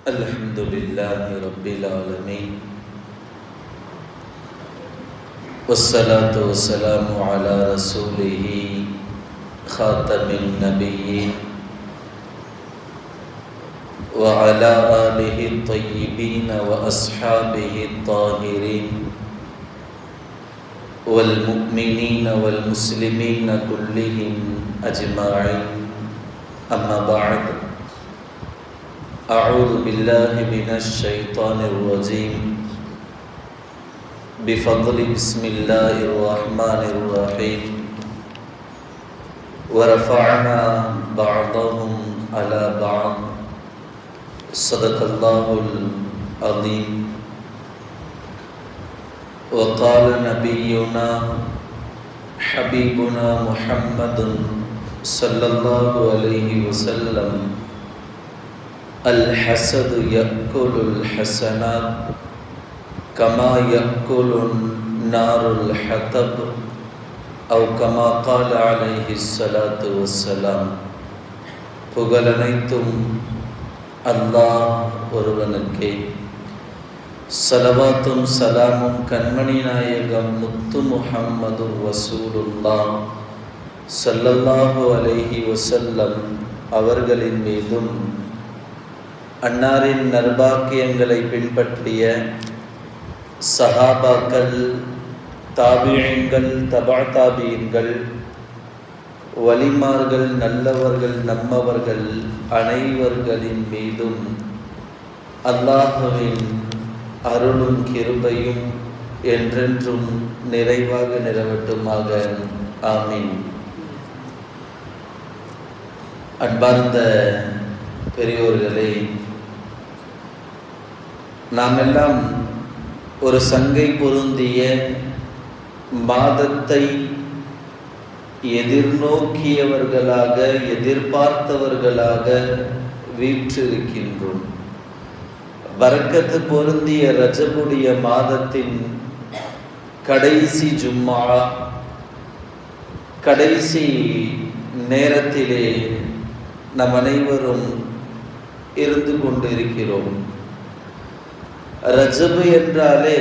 الحمد لله رب العالمين والصلاة والسلام على رسوله خاتم النبيين وعلى آله الطيبين وأصحابه الطاهرين والمؤمنين والمسلمين كلهم أجمعين. أما بعد، أعوذ بالله من الشيطان الرجيم. بفضل بسم الله الرحمن الرحيم. ورفعنا بعضهم على بعض. صدق الله العظيم. وقال نبينا حبيبنا محمد صلى الله عليه وسلم: الحسد يأكل الحسنات كما يأكل النار الحطب أو كما قال عليه الصلاة والسلام. புகழனைத்தும் அல்லாஹ் ஒருவனுக்கே. ஸலவாத்தும் சலாமும் கண்மணி நாயகம் முத்து முஹம்மது ரசூலுல்லாஹ் ஸல்லல்லாஹு அலைஹி வஸல்லம் அவர்களின் மீதும், அன்னாரின் நற்பாக்கியங்களை பின்பற்றிய சஹாபாக்கள், தாபிஈன்கள், தபா தாபிஈன்கள், வலிமார்கள், நல்லவர்கள், நம்மவர்கள் அனைவர்களின் மீதும் அல்லாஹ்வின் அருளும் கிருபையும் என்றென்றும் நிறைவாக நிலவட்டுமாக. ஆமீன். அன்பார்ந்த பெரியோர்களே, நாம் எல்லாம் ஒரு சங்கை பொருந்திய மாதத்தை எதிர்நோக்கியவர்களாக, எதிர்பார்த்தவர்களாக வீற்றிருக்கின்றோம். பரக்கத்து பொருந்திய ரஜபுடைய மாதத்தின் கடைசி ஜும்மா, கடைசி நேரத்திலே நம் அனைவரும் இருந்து கொண்டிருக்கிறோம். ரஜபு என்றாலே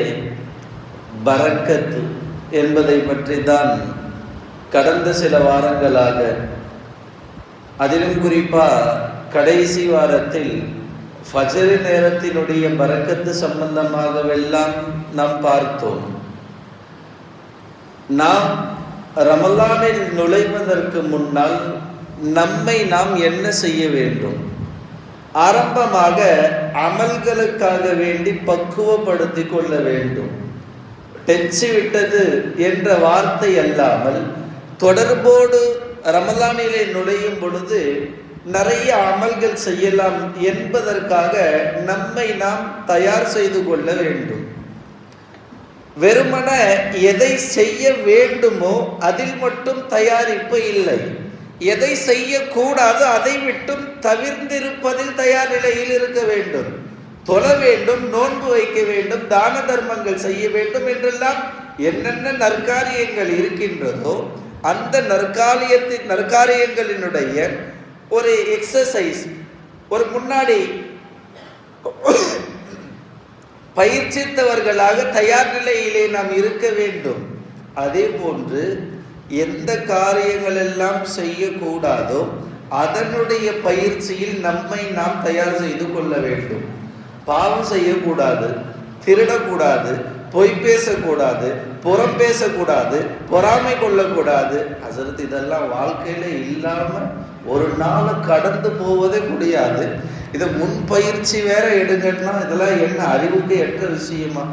பரக்கத்து என்பதை பற்றி தான் கடந்த சில வாரங்களாக, அதிலும் குறிப்பாக கடைசி வாரத்தில் ஃபஜர் நேரத்தினுடைய பரக்கத்து சம்பந்தமாகவெல்லாம் நாம் பார்த்தோம். நாம் ரமலானில் நுழைவதற்கு முன்னால் நம்மை நாம் என்ன செய்ய வேண்டும்? ஆரம்பமாக அமல்களுக்காக வேண்டி பக்குவப்படுத்தி கொள்ள வேண்டும். டெச்சு விட்டது என்ற வார்த்தை அல்லாமல், தொடர்போடு ரமலானிலே நுழையும் பொழுது நிறைய அமல்கள் செய்யலாம் என்பதற்காக நம்மை நாம் தயார் செய்து கொள்ள வேண்டும். வெறுமன எதை செய்ய வேண்டுமோ அதில் மட்டும் தயாரிப்பு இல்லை. எதை செய்யக்கூடாது அதை விட்டும் தவிர்ந்திருப்பதில் தயார் நிலையில் இருக்க வேண்டும். தொழ வேண்டும், நோன்பு வைக்க வேண்டும், தான தர்மங்கள் செய்ய வேண்டும் என்றெல்லாம் என்னென்ன நற்காரியங்கள் இருக்கின்றதோ அந்த நற்காரியங்களினுடைய ஒரு எக்ஸசைஸ், ஒரு முன்னாடி பயிற்சித்தவர்களாக தயார் நிலையிலே நாம் இருக்க வேண்டும். அதே போன்று எந்த காரியங்கள் எல்லாம் செய்யக்கூடாதோ அதனுடைய பயிற்சியில் நம்மை நாம் தயார் செய்து கொள்ள வேண்டும். பாவம் செய்யக்கூடாது, திருடக்கூடாது, பொய் பேசக்கூடாது, புறம் பேசக்கூடாது, பொறாமை கொள்ளக்கூடாது. ஹஸரத் இதெல்லாம் வாழ்க்கையில இல்லாம ஒரு நாள் கடந்து போவதே முடியாது. இதை முன்பயிற்சி வேற எடுங்கன்னா இதெல்லாம் என்ன அறிவுக்கு எட்ட விஷயமா?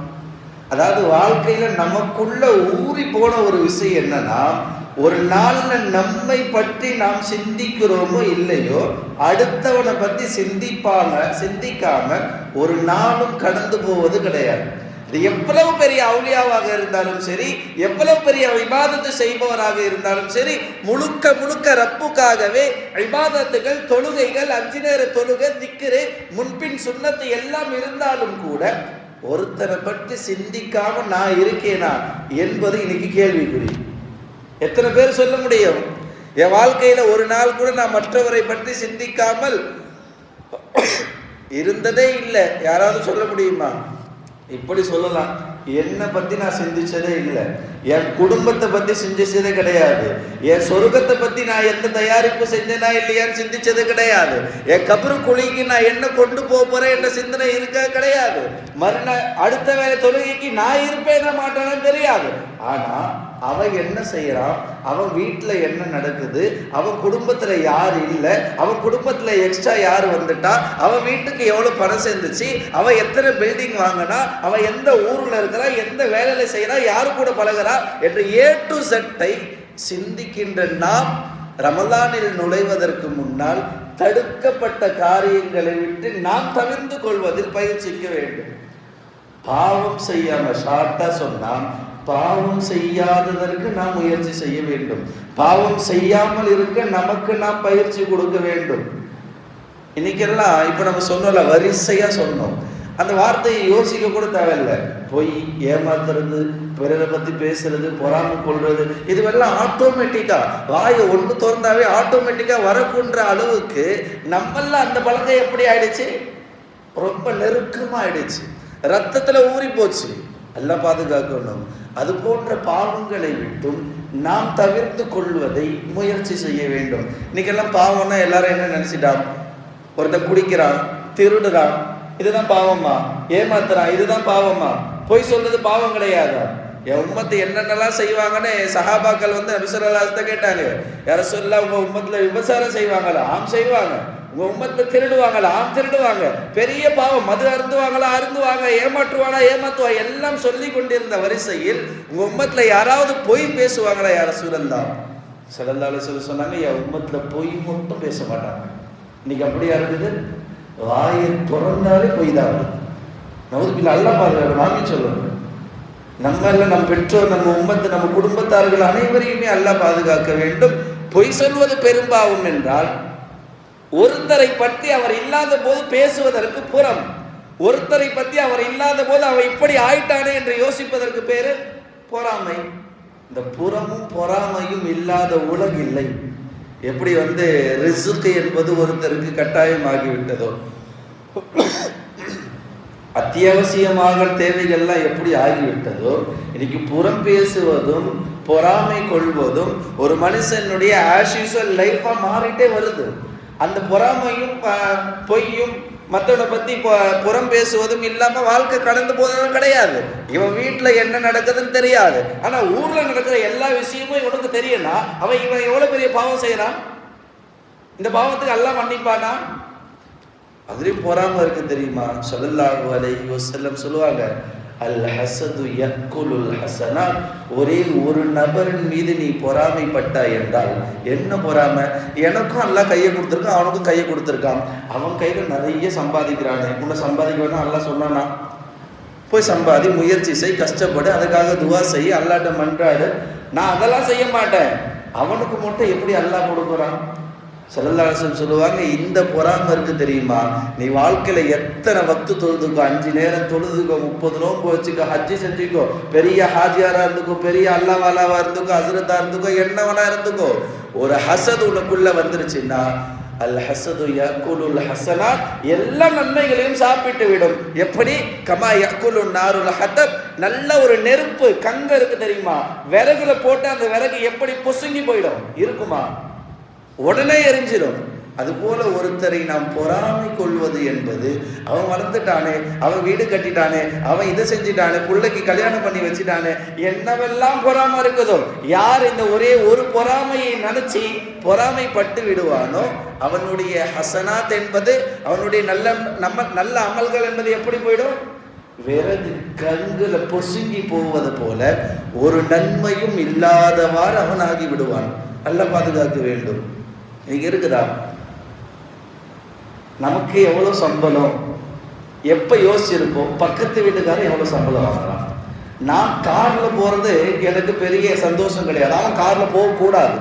அதாவது வாழ்க்கையில நமக்குள்ள ஊறி போன ஒரு விஷயம் என்னன்னா, ஒரு நாள்ல நம்மை பற்றி நாம் சிந்திக்கிறோமோ இல்லையோ, அடுத்தவனை பற்றி சிந்திக்காம ஒரு நாளும் கடந்து போவது கிடையாது. இது எவ்வளவு பெரிய அவுலியாவாக இருந்தாலும் சரி, எவ்வளவு பெரிய இபாதத்து செய்பவராக இருந்தாலும் சரி, முழுக்க முழுக்க ரப்புக்காகவே இபாதத்துகள், தொழுகைகள், 5 நேர தொழுகை, திக்ரு, முன்பின் சுன்னத்து எல்லாம் இருந்தாலும் கூட ஒருத்தரை பற்றி சிந்திக்காம நான் இருக்கேனா என்பது இன்னைக்கு கேள்விக்குறி. எத்தனை பேர் சொல்ல முடியும்? என் வாழ்க்கையில ஒரு நாள் கூட நான் மற்றவரை பற்றி சிந்திக்காமல் இருந்ததே இல்லை. யாராவது சொல்ல முடியுமா? இப்படி சொல்லலாம், என்னை பத்தி நான் சிந்திச்சதே இல்லை, என் குடும்பத்தை பத்தி சிந்திச்சதே கிடையாது, என் சொர்க்கத்தை பத்தி நான் எந்த தயாரிப்பு செஞ்சேனா இல்லையான்னு சிந்திச்சது கிடையாது, என் கபரு குழிக்கு நான் என்ன கொண்டு போக போறேன் என்ற சிந்தனை இருக்க கிடையாது, மறுநாள் அடுத்த வேலை தொழுகைக்கு நான் இருப்பேன் மாட்டேன்னு தெரியாது. ஆனா அவன் என்ன செய்யறான், அவன் வீட்டுல என்ன நடக்குது, அவன் குடும்பத்துல யார் இல்லை, அவன் குடும்பத்துல எக்ஸ்ட்ரா யார் வந்துட்டா, அவன் வீட்டுக்கு எவ்வளவு பணம் சேர்ந்துச்சு, அவன் எத்தனை பில்டிங் வாங்கினா, அவன் எந்த ஊர்ல இருக்கிறா, எந்த வேலையில செய்யறா, யாரு கூட பழகிறா என்று A to Z சிந்திக்கின்ற நாம் ரமலானில் நுழைவதற்கு முன்னால் தடுக்கப்பட்ட காரியங்களை விட்டு நாம் தவிர்த்து கொள்வதில் பயிற்சிக்க வேண்டும். பாவம் செய்யாம ஷார்ட்டா சொன்னால், பாவம் செய்யாததற்கு நாம் முயற்சி செய்ய வேண்டும். பாவம் செய்யாமல் இருக்க நமக்கு நாம் பயிற்சி கொடுக்க வேண்டும். இன்னைக்கெல்லாம் இப்ப நம்ம சொன்னோம்ல, வரிசையா சொன்னோம், அந்த வார்த்தையை யோசிக்க கூட தேவையில்லை. பொய், ஏமாத்துறது, பிறரை பத்தி பேசுறது, பொறாமை கொள்றது, இதுவெல்லாம் ஆட்டோமேட்டிக்கா வாயை ஒன்று திறந்தாவே ஆட்டோமேட்டிக்கா வரக்குன்ற அளவுக்கு நம்மெல்லாம் அந்த பழக்கம் எப்படி ஆயிடுச்சு, ரொம்ப நெருக்கமா ஆயிடுச்சு, ரத்தத்துல ஊறி போச்சு. எல்லாம் பாதுகாக்கணும். அது போன்ற பாவங்களை விட்டும் நாம் தவிர்த்து கொள்வதை முயற்சி செய்ய வேண்டும். இன்னைக்கெல்லாம் பாவம்னா எல்லாரும் என்ன நினைச்சிட்டான், ஒருத்தர் குடிக்கிறான், திருடுறான், இதுதான் பாவமா, ஏமாத்துறான், இதுதான் பாவமா, பொய் சொல்றது பாவம் கிடையாதா? என் உம்மத்தை என்னென்னலாம் செய்வாங்கன்னு சஹாபாக்கள் நபி ஸல்லல்லாஹு அலைஹி வஸல்லம் கேட்டாங்க. யார சொல்ல, உங்க உம்மத்துல விபச்சாரம் செய்வாங்களா? ஆம் செய்வாங்க. உங்க உம்மத்துல திருடுவாங்களா? ஆம் திருடுவாங்க. பெரிய பாவம், மது அருந்துவாங்களா? அருந்துவாங்க. ஏமாற்றுவானா? ஏமாத்துவாங்க. எல்லாம் சொல்லி கொண்டிருந்த வரிசையில் உங்க உம்மத்துல யாராவது பொய் பேசுவாங்களா? யார ரசூலல்லாஹ் ஸல்லல்லாஹு அலைஹி வஸல்லம் சொன்னாங்க, என் உம்மத்துல பொய் மட்டும் பேச மாட்டாங்க. இன்னைக்கு அப்படியா இருக்குது? வாயை திறந்தாலே பொய் தான். நவுதுபில்லாஹ், அல்லாஹ் பாதுகாக்க. வாங்கி சொல்லுங்க, நம்ம எல்லாம், நம் பெற்றோர், நம்ம உம்மத்து, நம்ம குடும்பத்தார்கள் அனைவரையுமே அல்லாஹ் பாதுகாக்க வேண்டும். பொய் சொல்வது பெரும்பாவம் என்றால், ஒருத்தரை பற்றி அவர் இல்லாத போது பேசுவதற்கு புறம், ஒருத்தரை பற்றி அவர் இல்லாத போது அவன் இப்படி ஆயிட்டானே என்று யோசிப்பதற்கு பேரு பொறாமை. இந்த புறமும் பொறாமையும் இல்லாத உலகில்லை. எப்படி ரிஸ்க் என்பது ஒருத்தருக்கு கட்டாயமாகிவிட்டதோ, அத்தியாவசியமாக தேவைகள்லாம் எப்படி ஆகிவிட்டதோ, இன்னைக்கு புறம் பேசுவதும் பொறாமை கொள்வதும் ஒரு மனுஷனுடைய ஆஸ் யூசுவல் லைஃபா மாறிட்டே வருது. அந்த பொறாமையும் பொய்யும் மற்றவனை பத்தி புறம் பேசுவதும் இல்லாம வாழ்க்கை கடந்து போதும் கிடையாது. இவன் வீட்டுல என்ன நடக்குதுன்னு தெரியாது, ஆனா ஊர்ல நடக்கிற எல்லா விஷயமும் இவனுக்கு தெரியும்னா இவன் எவ்வளவு பெரிய பாவம் செய்யறான், இந்த பாவத்துக்கு அல்லாஹ் மன்னிப்பானா? அதுலயும் பொறாம இருக்கு தெரியுமா? ஸல்லல்லாஹு அலைஹி வஸல்லம் சொல்லுவாங்க, அல் ஹஸது யக்குலுல் ஹஸனாத். ஒரே ஒரு நபரின் மீது நீ பொறாமைப்பட்டாய் என்றால், என்ன பொறாமை? எனக்கும் அல்லாஹ் கையை கொடுத்துருக்கான், அவனுக்கும் கையை கொடுத்துருக்கான், அவன் கையில நிறைய சம்பாதிக்கிறானே, உன்னை சம்பாதிக்க வேணும் அல்லாஹ் சொன்னானா? போய் சம்பாதி, முயற்சி செய், கஷ்டப்படு, அதுக்காக துவா செய், அல்லாஹ்ட்ட மன்றாடு. நான் அதெல்லாம் செய்ய மாட்டேன், அவனுக்கு மட்டும் எப்படி அல்லாஹ் கொடுக்குறான்? ஸல்லல்லாஹு அலைஹி வஸல்லம் சொல்லுவாங்க, இந்த பொறாமை இருக்கு தெரியுமா, நீ வாழ்க்கையில எத்தனை வக்து தொழுதுக்கோ, 5 நேரம் தொழுதுக்கோ, 30 நோன்பு வச்சுக்கோ, ஹஜ்ஜி செஞ்சுக்கோ, பெரிய ஹாஜியாரா இருந்துக்கோ, பெரிய அல்லாஹ்வாலாவா இருந்துக்கோ, ஹஸ்ரத்தா இருந்துக்கோ, என்னவனா இருந்துக்கோ, ஒரு ஹசது உனக்குள்ள வந்துருச்சுன்னா, அல் ஹஸது யக்குலுல் ஹஸனாத், எல்லா நன்மைகளையும் சாப்பிட்டு விடும். எப்படி? கமா யக்குலுன் நாருல் ஹதப். நல்ல ஒரு நெருப்பு கங்க இருக்கு தெரியுமா, விறகுல போட்டு அந்த விறகு எப்படி பொசுங்கி போயிடும், இருக்குமா? உடனே எரிஞ்சிடும். அதுபோல ஒருத்தரை நாம் பொறாமை கொள்வது என்பது, அவன் வளர்ந்துட்டானே, அவன் வீடு கட்டிட்டானே, அவன் இதை செஞ்சிட்டானே, பிள்ளைக்கு கல்யாணம் பண்ணி வச்சுட்டானே, என்னவெல்லாம் பொறாமை இருக்குதோ, யார் இந்த ஒரே ஒரு பொறாமையை நினைச்சு பொறாமைப்பட்டு விடுவானோ, அவனுடைய ஹசனாத் என்பது, அவனுடைய நல்ல அமல்கள் என்பது எப்படி போயிடும்? விறகு கங்குல பொசுங்கி போவது போல ஒரு நன்மையும் இல்லாதவாறு அவன் ஆகி விடுவான். அல்லாஹ் பாதுகாக்க வேண்டும். இங்க இருக்குதா, நமக்கு எவ்வளவு சம்பளம், எப்ப யோசிச்சிருப்போம், பக்கத்து வீட்டுக்காரன் எவ்வளவு சம்பளம் வாங்கலாம். நான் கார்ல போறது எனக்கு பெரிய சந்தோஷம் கிடையாது, அவன் கார்ல போக கூடாது.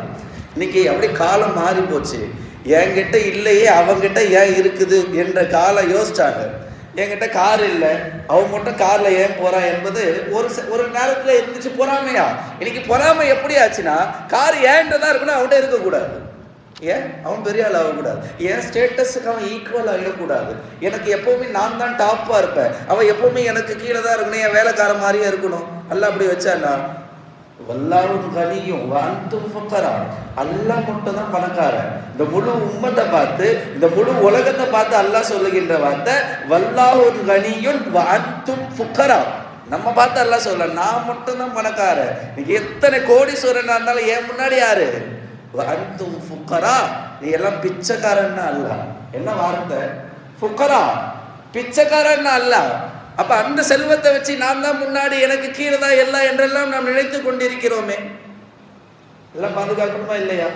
இன்னைக்கு அப்படி காலம் மாறி போச்சு. என்கிட்ட இல்லையே, அவங்கிட்ட ஏன் இருக்குது என்ற காலம் யோசிச்சாங்க. என்கிட்ட கார் இல்லை, அவன் மட்டும் கார்ல ஏன் போறான் என்பது ஒரு நேரத்துல இருந்துச்சு பொறாமையா. இன்னைக்கு பொறாமை எப்படி ஆச்சுன்னா, கார் ஏன்ட்டதான் இருக்கணும், அவன்கிட்ட இருக்கக்கூடாது. ஏன் அவன் பெரிய ஆள் ஆகக்கூடாது? ஏன் ஸ்டேட்டஸுக்கு அவன் ஈக்குவல் ஆகிடக்கூடாது? எனக்கு எப்போவுமே நான் தான் டாப்பாக இருப்பேன், அவன் எப்போவுமே எனக்கு கீழே தான் இருக்கணும், என் வேலைக்கார மாதிரியே இருக்கணும். அல்ல அப்படி வச்சானா? வல்லாஹு கனியும் வஅன்தும் ஃபுக்கரா. அல்லாஹ் மட்டும் தான் பணக்காரன். இந்த முழு உம்மத்தை பார்த்து, இந்த முழு உலகத்தை பார்த்து அல்லாஹ் சொல்லுகின்ற வார்த்தை வல்லாஹு கனியும் வஅன்தும் ஃபுக்கரா. நம்ம பார்த்து அல்லாஹ் சொல்ல, நான் மட்டும் தான் பணக்காரன். நீங்க எத்தனை கோடீஸ்வரனா இருந்தாலும் என் முன்னாடி யாரு? வஅன்தும் ஃபுக்கரா. நீ எல்லாம் பிச்சைக்காரன்னா அல்ல. என்ன வார்த்தை? ஃபுக்கரா, பிச்சைக்காரன்னா அல்ல. அப்ப அந்த செல்வத்தை வச்சு நான் தான் முன்னாடி, எனக்கு கீழே தான் எல்லாம் என்றெல்லாம் நாம் நினைத்து கொண்டிருக்கிறோமே. இதெல்லாம் பாதுகாக்கணுமா இல்லையா?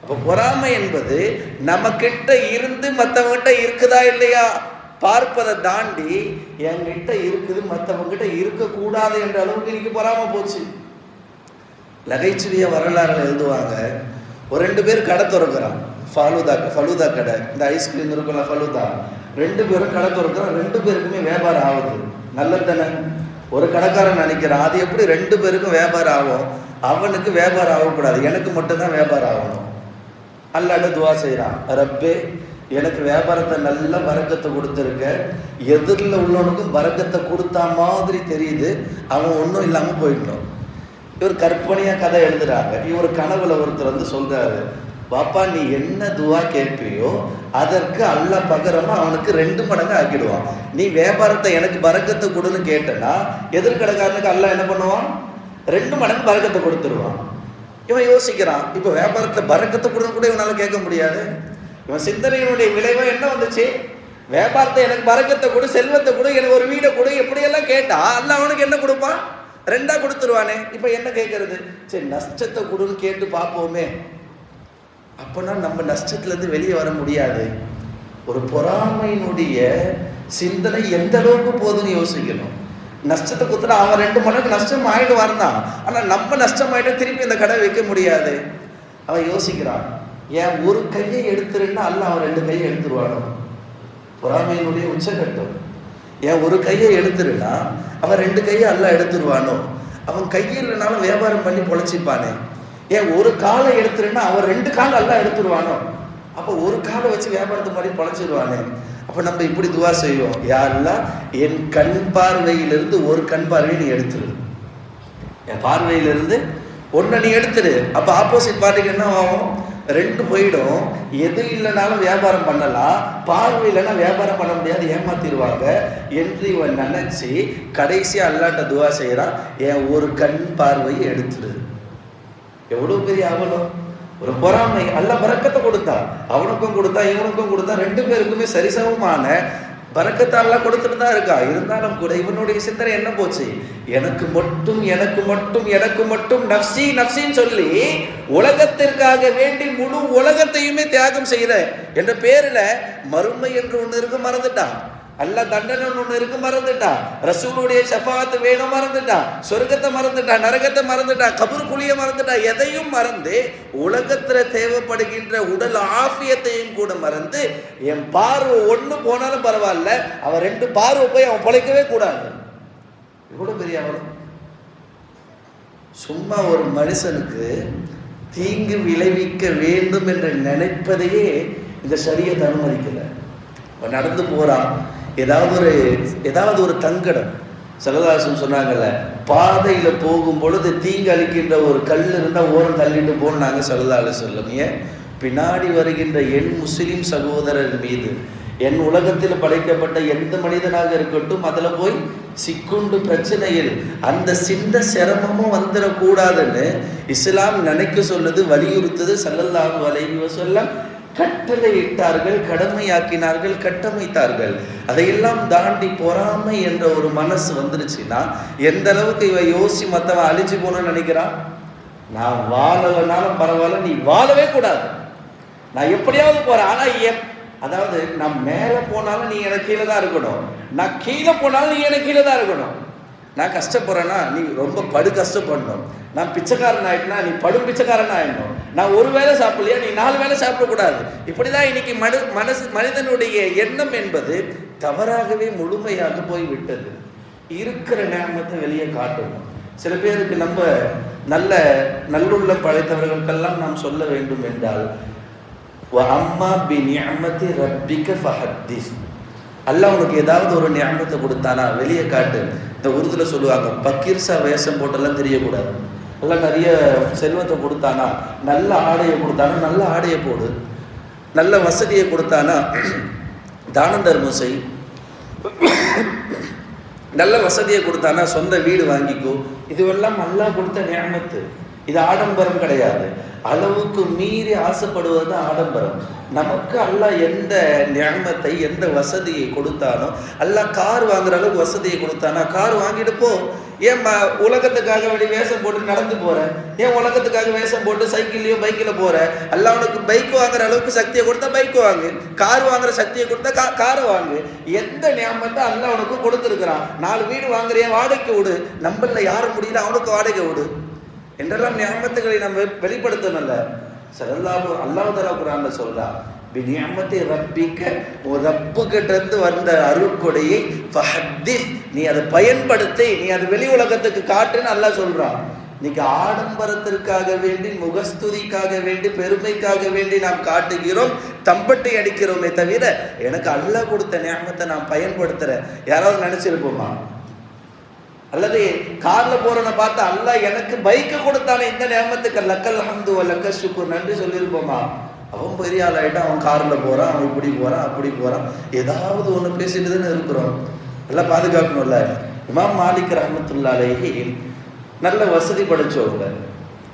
அப்ப பொறாமை என்பது நம்ம கிட்ட இருந்து மற்றவங்கிட்ட இருக்குதா இல்லையா பார்ப்பதை தாண்டி, என்கிட்ட இருக்குது மற்றவங்கிட்ட இருக்கக்கூடாது என்ற அளவுக்கு இன்னைக்கு பொறாம போச்சு. நகைச்சுவைய வரலாறு எழுதுவாங்க. ஒரு 2 பேர் கடை திறக்கிறான், ஃபலூதா கடை, இந்த ஐஸ்கிரீம் இருக்குல்ல ஃபலூதா. 2 பேரும் கடை திறக்கிறான், 2 பேருக்குமே வியாபாரம் ஆகுது. நல்லது தானே? ஒரு கடைக்காரன் நினைக்கிறான், அது எப்படி 2 பேருக்கும் வியாபாரம் ஆகும்? அவனுக்கு வியாபாரம் ஆகக்கூடாது, எனக்கு மட்டும்தான் வியாபாரம் ஆகணும். அல்லாஹ்ட்ட துவா செய்கிறான், ரப்பே எனக்கு வியாபாரத்தை நல்ல பரக்கத்தை கொடுத்துருக்க, எதிரில் உள்ளவனுக்கும் பரக்கத்தை கொடுத்தா மாதிரி தெரியுது, அவன் ஒன்றும் இல்லாமல் போயிடணும். இவர் கற்பனையாக கதை எழுதுறாங்க. இவர் கனவுல ஒருத்தர் வந்து சொல்றாரு, பாப்பா நீ என்ன துவா கேட்பியோ அதற்கு அல்லாஹ் பகரமா அவனுக்கு 2 மடங்கு ஆக்கிடுவான். நீ வியாபாரத்தை எனக்கு பரக்கத்தை கொடுன்னு கேட்டனா, எதிர்கடைக்காரனுக்கு அல்லாஹ் என்ன பண்ணுவான்? 2 மடங்கு பரக்கத்தை கொடுத்துருவான். இவன் யோசிக்கிறான், இப்போ வியாபாரத்தை பரக்கத்தை கொடுன்னு கூட இவனால கேட்க முடியாது. இவன் சிந்தனையினுடைய விளைவா என்ன வந்துச்சு? வியாபாரத்தை எனக்கு பரக்கத்தை கொடு, செல்வத்தை கொடு, எனக்கு ஒரு வீடை கொடு, எப்படியெல்லாம் கேட்டா அல்லாஹ் அவனுக்கு என்ன கொடுப்பான்? 2ஆ கொடுத்துருவானே. இப்போ என்ன கேட்கறது? சரி நஷ்டத்தை கொடுன்னு கேட்டு பார்ப்போமே. அப்போனா நம்ம நஷ்டத்துலேருந்து வெளியே வர முடியாது. ஒரு பொறாமையினுடைய சிந்தனை எந்த அளவுக்கு போதுன்னு யோசிக்கணும். நஷ்டத்தை கொடுத்துட்டா அவன் 2 மடங்கு நஷ்டம் ஆகிட்டு வரந்தான், ஆனால் நம்ம நஷ்டம் ஆகிட்டு திருப்பி இந்த கடை வைக்க முடியாது. அவன் யோசிக்கிறான், ஏன் ஒரு கையை எடுத்துருன்னா அல்லாஹ் அவன் 2 கையை எடுத்துருவானோ? பொறாமையினுடைய உச்சகட்டம். ஏன் ஒரு கையை எடுத்துருன்னா அவன் 2 கையை அல்லாஹ் எடுத்துருவானோ? அவன் கையில் இல்லைனாலும் வியாபாரம் பண்ணி பொழைச்சிப்பானே. ஏன் ஒரு காலை எடுத்துருன்னா அவன் 2 காலை அல்லாஹ் எடுத்துருவானோ? அப்போ ஒரு காலை வச்சு வியாபாரத்தை மாதிரி பொழைச்சிடுவானே. அப்போ நம்ம இப்படி துவா செய்வோம், யா அல்லாஹ் என் கண் பார்வையிலிருந்து ஒரு கண் பார்வையை நீ எடுத்துரு, என் பார்வையிலிருந்து ஒன்றை நீ எடுத்துரு. அப்போ ஆப்போசிட் பார்ட்டிக்கு என்ன ஆகும்? 2 போயிடும். எது இல்லைனாலும் வியாபாரம் பண்ணலாம், பார்வை இல்லைன்னா வியாபாரம் பண்ண முடியாது, ஏமாத்திடுவாங்க என்று இவன் நினைச்சு கடைசியாக அல்லாஹ்ட்ட துவா செய்கிறான், என் ஒரு கண் பார்வையை எடுத்துரு. எவ்வளோ பெரிய அவனும் ஒரு பொறாமை. அல்லாஹ் பரக்கத்தை கொடுத்தா, அவனுக்கும் கொடுத்தா இவனுக்கும் கொடுத்தா, 2 பேருக்குமே சரிசமமான பரக்கத்தை அல்லாஹ் கொடுத்துட்டு தான் இருக்கா. இருந்தாலும் கூட இவனுடைய சிந்தனை என்ன போச்சு? எனக்கு மட்டும் எனக்கு மட்டும் எனக்கு மட்டும் நஃப்சி நஃப்சின்னு சொல்லி உலகத்திற்காக வேண்டி முழு உலகத்தையுமே தியாகம் செய்யற என்ற பேரில் மறுமை என்று ஒன்று இருக்கு மறந்துட்டான். அல்லாஹ் தண்டனை ஒன்று இருக்கு மறந்துட்டான். ரசூலுடைய ஷஃபாஅத் வேணும் மறந்துட்டான். சொர்க்கத்தை மறந்துட்டான், நரகத்தை மறந்துட்டான், கபர் குழியை மறந்துட்டான். எதையும் மறந்து உலகத்தில் தேவைப்படுகின்ற உடல் ஆஃபியத்தையும் கூட மறந்து, என் பார்வை 1 போனாலும் பரவாயில்ல, அவன் 2 பார்வை போய் அவன் பொழைக்கவே கூடாது. இவ்வளோ பெரிய அவன். சும்மா ஒரு மனுஷனுக்கு தீங்கு விளைவிக்க வேண்டும் என்று நினைப்பதையே இந்த ஷரியத் அனுமதிக்கல. அவன் நடந்து போறான், ஏதாவது ஒரு தங்கடம். ஸல்லல்லாஹு சொன்னாங்கல்ல, பாதையில் போகும் பொழுது தீங்கு அளிக்கின்ற ஒரு கல் இருந்தால் ஓரம் தள்ளிட்டு போனாங்க ஸல்லல்லாஹு அலைஹி. ஏன்? பின்னாடி வருகின்ற என் முஸ்லிம் சகோதரர் மீது, என் உலகத்தில் படைக்கப்பட்ட எந்த மனிதனாக இருக்கட்டும், அதில் போய் சிக்குண்டு பிரச்சனையில் அந்த சின்ன சிரமமும் வந்துடக்கூடாதுன்னு இஸ்லாம் நினைக்க சொல்லுது, வலியுறுத்துது. ஸல்லல்லாஹு அலைஹி வஸல்லம் கட்டளை இட்டார்கள், கடமையாக்கினார்கள், கட்டமைத்தார்கள். அதையெல்லாம் தாண்டி பொறாமை என்ற ஒரு மனசு வந்துருச்சுன்னா எந்த அளவுக்கு இவ யோசி மற்றவன் அழிஞ்சு போகணும்னு நினைக்கிறான். நான் வாழலைனாலும் பரவாயில்ல, நீ வாழவே கூடாது, நான் எப்படியாவது போறேன், ஆனால் அதாவது நான் மேலே போனாலும் நீ எனக்கு கீழே தான் இருக்கணும், நான் கீழே போனாலும் நீ எனக்கு கீழே தான் இருக்கணும். நான் கஷ்டப்படுறேன்னா நீ ரொம்ப படு கஷ்டப்படணும், நான் பிச்சைக்காரன் ஆகிட்டேன்னா நீ படும் பிச்சைக்காரன் ஆகிடணும், நான் ஒரு வேளை சாப்பிடலையா நீ 4 வேளை சாப்பிடக்கூடாது. இப்படி தான் இன்னைக்கு மனிதனுடைய எண்ணம் என்பது தவறாகவே முழுமையாக போய்விட்டது. இருக்கிற நேமத்தை வெளியே காட்டணும். சில பேருக்கு நம்ம நல்லுள்ளம் படைத்தவர்களுக்கெல்லாம் நாம் சொல்ல வேண்டும் என்றால், அம்மா பி நிஅமதி ரப்பிக ஃபஹத்திஸ். அல்லாஹ் உனக்கு ஏதாவது ஒரு நிஅமத்தை கொடுத்தானா வெளியே காட்டு. இந்த உருதுல சொல்லுவாங்க, பக்கீர்சா வேஷம் போட்டெல்லாம் தெரியக்கூடாது. எல்லாம் நிறைய செல்வத்தை கொடுத்தானா, நல்ல ஆடையை கொடுத்தானா நல்ல ஆடையை போடு, நல்ல வசதியை கொடுத்தானா தானம் தர்மம் செய், நல்ல வசதியை கொடுத்தானா சொந்த வீடு வாங்கிக்கோ. இதுவெல்லாம் அல்லாஹ் கொடுத்த நிஅமத்து. இது ஆடம்பரம் கிடையாது. அளவுக்கு மீறி ஆசைப்படுவது தான் ஆடம்பரம். நமக்கு அல்லாஹ் எந்த நிஅமத்தை எந்த வசதியை கொடுத்தானோ, அல்லாஹ் கார் வாங்குற அளவுக்கு வசதியை கொடுத்தானா கார் வாங்கிட்டு போ. ஏன் உலகத்துக்காக வேண்டி வேஷம் போட்டு நடந்து போற? ஏன் உலகத்துக்காக வேஷம் போட்டு சைக்கிள்லயோ பைக்கில் போற? அல்லாஹ் உனக்கு பைக் வாங்குற அளவுக்கு சக்தியை கொடுத்தா பைக் வாங்கு, கார் வாங்குற சக்தியை கொடுத்தா காரை வாங்கு. எந்த நியமத்தை அல்லாஹ் உனக்கு கொடுத்துருக்கிறான். 4 வீடு வாங்குறியா, வாடகைக்கு விடு. நம்மள யாரும் முடியல, அவனுக்கு வாடகை விடு என்றெல்லாம் நியமத்துகளை நம்ம வெளிப்படுத்தணும்ல. ஸல்லல்லாஹு அல்லாஹ் தஆலா குர்ஆன்ல சொல்றா, பிநியமத்தி ரப்பிக, உன் ரப்பு கிட்ட இருந்து வந்த அருட்கொடையை ஃபஹத்திஸ், நீ அதை பயன்படுத்தி நீ அதை வெளி உலகத்துக்கு காட்டுன்னு அல்லாஹ் சொல்றான். இன்னைக்கு ஆடம்பரத்திற்காக வேண்டி, முகஸ்துதிக்காக வேண்டி, பெருமைக்காக வேண்டி நாம் காட்டுகிறோம், தம்பட்டை அடிக்கிறோமே தவிர எனக்கு அல்லாஹ் கொடுத்த நியமத்தை நான் பயன்படுத்துறேன் யாராவது நினைச்சிருப்போமா? அல்லது கார்ல போறவனை பார்த்தா அல்லாஹ் எனக்கு பைக்கை கொடுத்தானே இந்த நியமத்துக்கு லக்கல் ஹம்து வ லக்க ஷுக்ர், நன்றி சொல்லியிருப்போமா? அவன் பெரிய ஆள் ஆகிட்டான், அவன் காரில் போகிறான், அவன் இப்படி போகிறான் அப்படி போகிறான், ஏதாவது ஒன்று பேசிட்டுதுன்னு இருக்கிறோம். எல்லாம் பாதுகாக்கணும்ல. இமாம் மாலிக் ரஹ்மத்துல்லாஹி அலைஹி நல்ல வசதி படைச்சவங்க.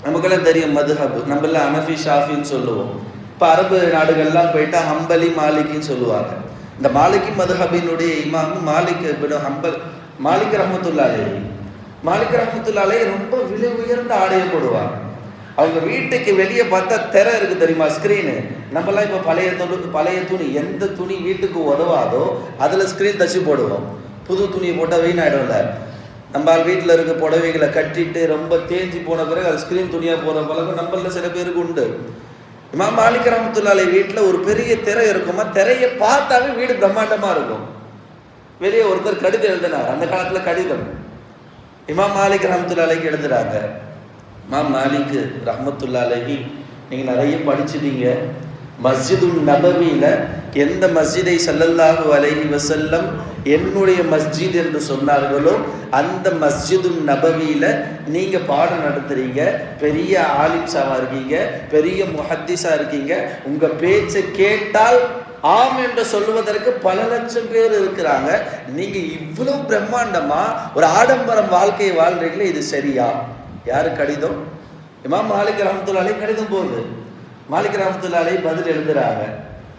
நமக்கெல்லாம் தெரியும் மதுஹப், நம்மளாம் அனஃபி ஷாஃபின்னு சொல்லுவோம். இப்போ அரபு நாடுகள்லாம் போயிட்டா ஹம்பலி மாலிக்கின்னு சொல்லுவாங்க. இந்த மாலிகி மதுஹபினுடைய இமாம் மாலிக் இப்னு ஹம்பல் மாலிக் ரஹ்மத்துல்லாஹி அலைஹி, மாலிக் ரஹ்மத்துல்லாஹி அலைஹி ரொம்ப விலை உயர்ந்த ஆடையை போடுவாங்க. அவங்க வீட்டுக்கு வெளியே பார்த்தா திரை இருக்கு தெரியுமா, ஸ்க்ரீனு. நம்மலாம் இப்போ பழைய துணி எந்த துணி வீட்டுக்கு உதவாதோ அதில் ஸ்க்ரீன் தச்சு போடுவோம். புது துணியை போட்டால் வீணாயிடும்ல. நம்ம வீட்டில் இருக்க புடவைகளை கட்டிட்டு ரொம்ப தேஞ்சி போன பிறகு அது ஸ்க்ரீன் துணியாக போகிற பழக்கம் நம்மள சில பேருக்கு உண்டு. இமாம் மாலிக் ரஹ்மத்துல்லாஹி அலைஹி வீட்டில் ஒரு பெரிய திரை இருக்குமா, திரையை பார்த்தாவே வீடு பிரம்மாண்டமாக இருக்கும். வெளியே ஒருத்தர் கடிதம் எழுதினார், அந்த காலத்தில் கடிதம் இமாம் மாலிக் ரஹ்மத்துல்லாஹி அலைஹி எழுதுறாங்க. இமாம் மாலிக் ரஹ்மத்துல்லாஹி அலைஹி நீங்கள் நிறைய படிச்சுட்டீங்க. மஸ்ஜிதுன் நபவியில் எந்த மஸ்ஜிதை ஸல்லல்லாஹு அலைஹி வஸல்லம் என்னுடைய மஸ்ஜித் என்று சொன்னார்களோ அந்த மஸ்ஜிதுன் நபவியில் நீங்கள் பாடம் நடத்துறீங்க, பெரிய ஆலிம்ஸாவாக இருக்கீங்க, பெரிய முஹத்திஸாக இருக்கீங்க. உங்கள் பேச்சை கேட்டால் ஆம் என்று சொல்லுவதற்கு பல லட்சம் பேர் இருக்கிறாங்க. நீங்க இவ்வளவு பிரம்மாண்டமா ஒரு ஆடம்பரம் வாழ்க்கையை வாழ்றீங்களே, இது சரியா? யாரு கடிதம்? இமாம் மாலிக் ரஹ்மத்துல்லாஹி அலைஹி கடிதம் போகுது. மாலிக் ரஹ்மத்துல்லாஹி அலைஹி பதில் எழுதுறாங்க.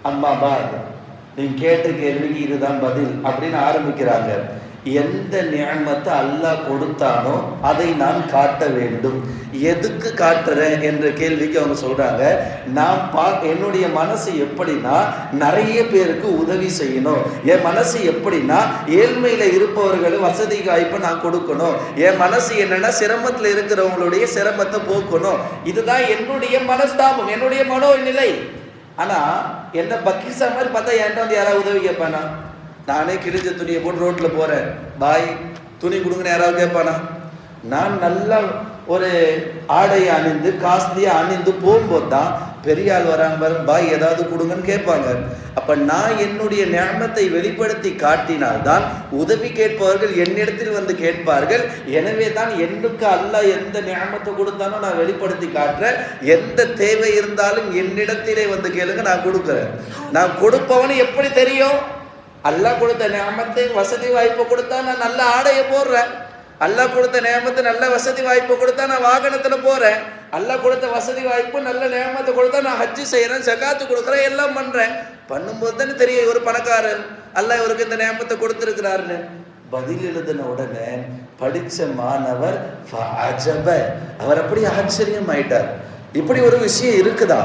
அம்மா பாத், நீங்க கேட்ட கேள்விக்கு இதுதான் பதில் அப்படின்னு ஆரம்பிக்கிறாங்க. எந்த நியமத்தை அல்லாஹ் கொடுத்தானோ அதை நான் காட்ட வேண்டும். எதுக்கு காட்டுறேன் என்ற கேள்விக்கு அவங்க சொல்றாங்க, நான் என்னுடைய மனசு எப்படின்னா நிறைய பேருக்கு உதவி செய்யணும். என் மனசு எப்படின்னா ஏழ்மையில இருப்பவர்களும் வசதி வாய்ப்பை நான் கொடுக்கணும். என் மனசு என்னன்னா சிரமத்தில் இருக்கிறவங்களுடைய சிரமத்தை போக்கணும். இதுதான் என்னுடைய மனஸ்தாபம், என்னுடைய மனோநிலை. ஆனா என்ன பக்கீசா மாதிரி பார்த்தா என்கிட்ட வந்து யாராவது உதவி கேட்பானா? நானே கிழிஞ்ச துணியை போட்டு ரோட்டில் போகிறேன், பாய் துணி கொடுங்கன்னு யாராவது கேட்பானா? நான் நல்லா ஒரு ஆடையை அணிந்து காஸ்ட்லியாக அணிந்து போகும்போது தான் பெரிய ஆள் வராங்க பாருங்க, பாய் ஏதாவது கொடுங்கன்னு கேட்பாங்க. அப்போ நான் என்னுடைய நியமத்தை வெளிப்படுத்தி காட்டினால்தான் உதவி கேட்பவர்கள் என்னிடத்தில் வந்து கேட்பார்கள். எனவே தான் எனக்கு அல்லாஹ் எந்த நியமத்தை கொடுத்தானோ நான் வெளிப்படுத்தி காட்டுறேன். எந்த தேவை இருந்தாலும் என்னிடத்திலே வந்து கேளுங்க, நான் கொடுக்குறேன். நான் கொடுப்பவனு எப்படி தெரியும்? அல்லாஹ் கொடுத்த நியமத்தை வசதி வாய்ப்பு கொடுத்தா நான் நல்ல ஆடையை போடுறேன். அல்லாஹ் கொடுத்த நியமத்தை நல்ல வசதி வாய்ப்பு கொடுத்தா நான் வாகனத்தில் போகிறேன். அல்லாஹ் கொடுத்த வசதி வாய்ப்பு நல்ல நியமத்தை கொடுத்தா நான் ஹஜ்ஜு செய்கிறேன், ஜகாத்து கொடுக்குறேன், எல்லாம் பண்ணுறேன். பண்ணும்போது தானே தெரியும் ஒரு பணக்காரர் அல்லாஹ் இவருக்கு இந்த நியமத்தை கொடுத்துருக்கிறாருன்னு. பதில் எழுதின உடனே படித்த மாணவர் அவர் அப்படி ஆச்சரியம் ஆயிட்டார். இப்படி ஒரு விஷயம் இருக்குதா?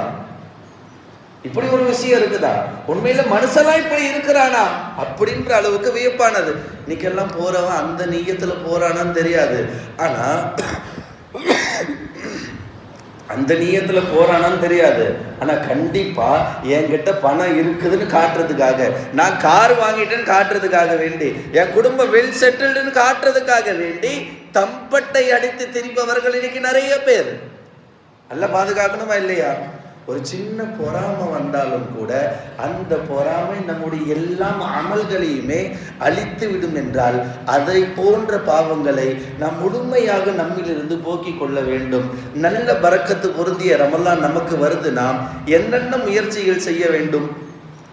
இப்படி ஒரு விஷயம் இருக்குதா? உண்மையில மனுஷெல்லாம் இப்படி இருக்கிறானா அப்படின்ற அளவுக்கு வியப்பானது. இன்னைக்கெல்லாம் போறவன் அந்த நீயத்துல போறானான்னு தெரியாது. ஆனா அந்த நீயத்துல போறானான்னு தெரியாது. ஆனா கண்டிப்பா என்கிட்ட பணம் இருக்குதுன்னு காட்டுறதுக்காக, நான் கார் வாங்கிட்டேன்னு காட்டுறதுக்காக வேண்டி, என் குடும்பம் வெல் செட்டில்டுன்னு காட்டுறதுக்காக வேண்டி தம்பட்டை அடித்து திரிப்பவர்கள் இன்னைக்கு நிறைய பேர். நல்லா பாதுகாக்கணுமா இல்லையா? ஒரு சின்ன பொறாமை வந்தாலும் கூட அந்த பொறாமை நம்முடைய எல்லா அமல்களையுமே அழித்து விடும் என்றால் அதை போன்ற பாவங்களை நாம் முழுமையாக நம்மிலிருந்து போக்கிக் கொள்ள வேண்டும். நல்ல பரக்கத்து பொருந்திய ரமலான் நமக்கு வருது, நாம் என்னென்ன முயற்சிகள் செய்ய வேண்டும்?